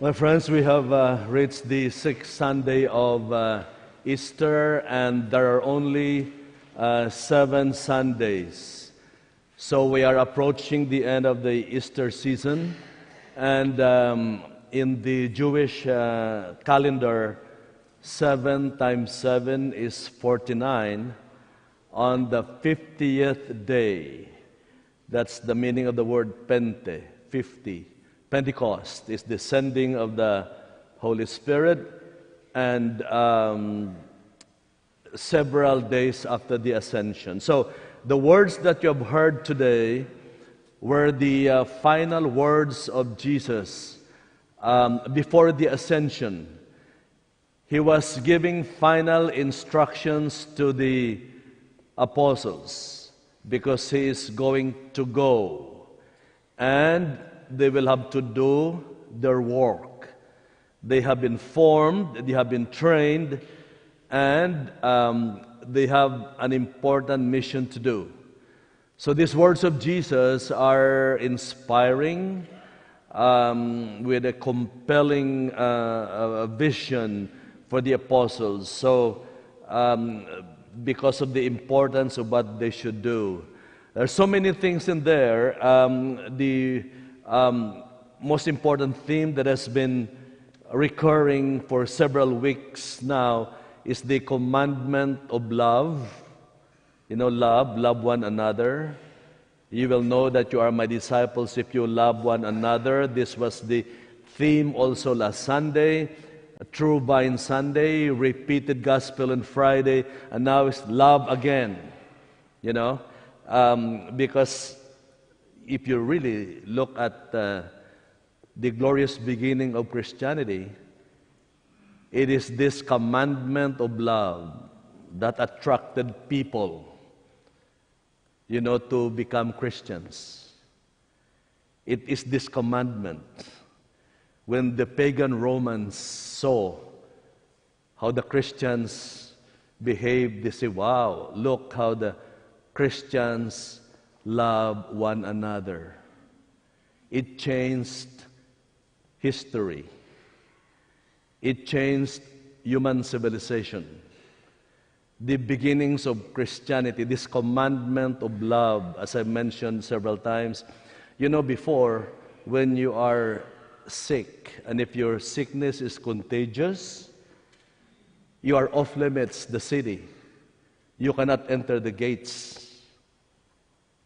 My friends, we have reached the sixth Sunday of Easter, and there are only 7 Sundays. So we are approaching the end of the Easter season, and in the Jewish calendar, 7 times 7 is 49. On the 50th day, that's the meaning of the word Pente, 50. Pentecost is the sending of the Holy Spirit, and several days after the ascension. So the words that you have heard today were the final words of Jesus before the ascension. He was giving final instructions to the apostles because he is going to go, and they will have to do their work. They have been formed, they have been trained, and they have an important mission to do. So these words of Jesus are inspiring, with a compelling vision for the apostles. So because of the importance of what they should do. There are so many things in there. The most important theme that has been recurring for several weeks now is the commandment of love. You know, love one another. You will know that you are my disciples if you love one another. This was the theme also last Sunday, True Vine Sunday, repeated gospel on Friday, and now it's love again. You know, because if you really look at the glorious beginning of Christianity, it is this commandment of love that attracted people, you know, to become Christians. It is this commandment. When the pagan Romans saw how the Christians behaved, they say, wow, look how the Christians love one another. It changed history. It changed human civilization. The beginnings of Christianity, this commandment of love, as I mentioned several times. You know, before, when you are sick, and if your sickness is contagious, you are off limits the city. You cannot enter the gates.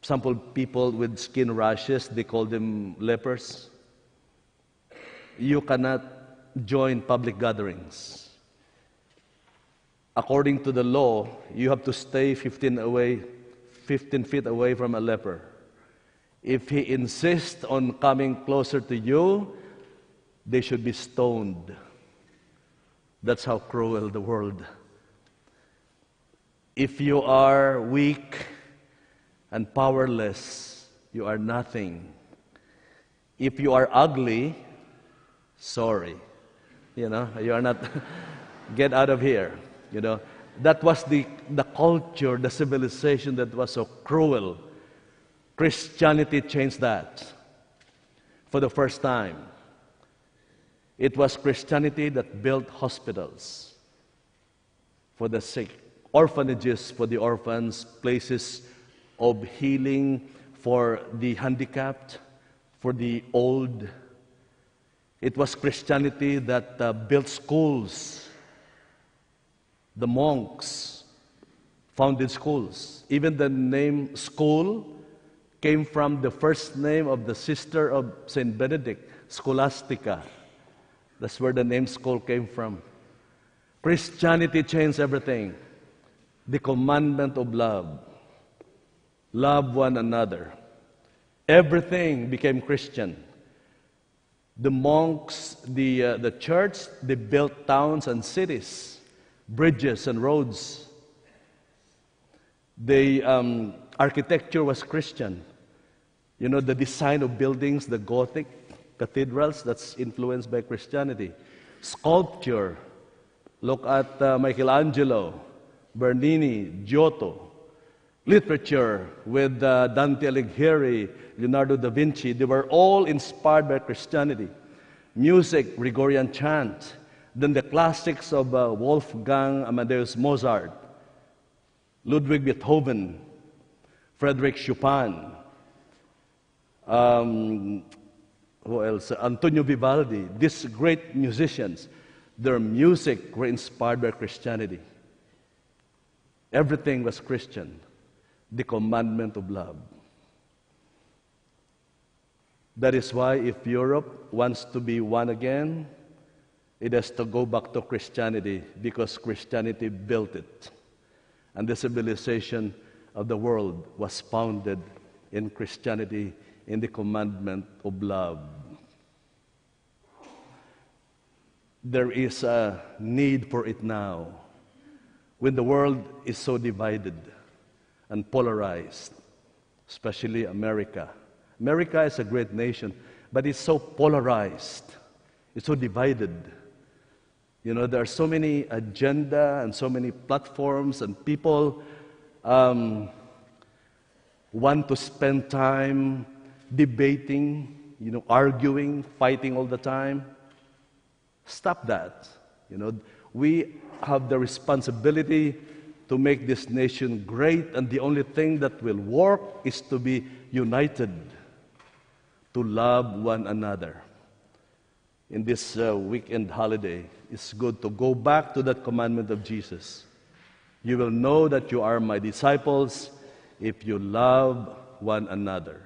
Example, people with skin rashes, they call them lepers. You cannot join public gatherings. According to the law, you have to stay 15 feet away from a leper. If he insists on coming closer to you, they should be stoned. That's how cruel the world. If you are weak and powerless, you are nothing. If you are ugly, sorry. You know, you are not, get out of here. You know, that was the culture, the civilization that was so cruel. Christianity changed that for the first time. It was Christianity that built hospitals for the sick, orphanages for the orphans, places of healing for the handicapped, for the old. It was Christianity that built schools. The monks founded schools. Even the name school came from the first name of the sister of Saint Benedict, Scholastica. That's where the name school came from. Christianity changed everything. The commandment of love. Love one another. Everything became Christian. The monks, the church, they built towns and cities, bridges and roads. The architecture was Christian. You know, the design of buildings, the Gothic cathedrals, that's influenced by Christianity. Sculpture, look at Michelangelo, Bernini, Giotto. Literature with Dante Alighieri, Leonardo da Vinci, they were all inspired by Christianity. music, Gregorian chant, then the classics of Wolfgang Amadeus Mozart, Ludwig Beethoven, Frederick Chopin, who else? Antonio Vivaldi. These great musicians, their music were inspired by Christianity. Everything was Christian. The commandment of love. That is why if Europe wants to be one again, it has to go back to Christianity because Christianity built it. And the civilization of the world was founded in Christianity, in the commandment of love. There is a need for it now, when the world is so divided and polarized, especially America. America is a great nation, but it's so polarized. It's so divided. You know, there are so many agenda and so many platforms, and people want to spend time debating, you know, arguing, fighting all the time. Stop that. You know, we have the responsibility to make this nation great, and the only thing that will work is to be united, to love one another. In this weekend holiday, it's good to go back to that commandment of Jesus. You will know that you are my disciples if you love one another.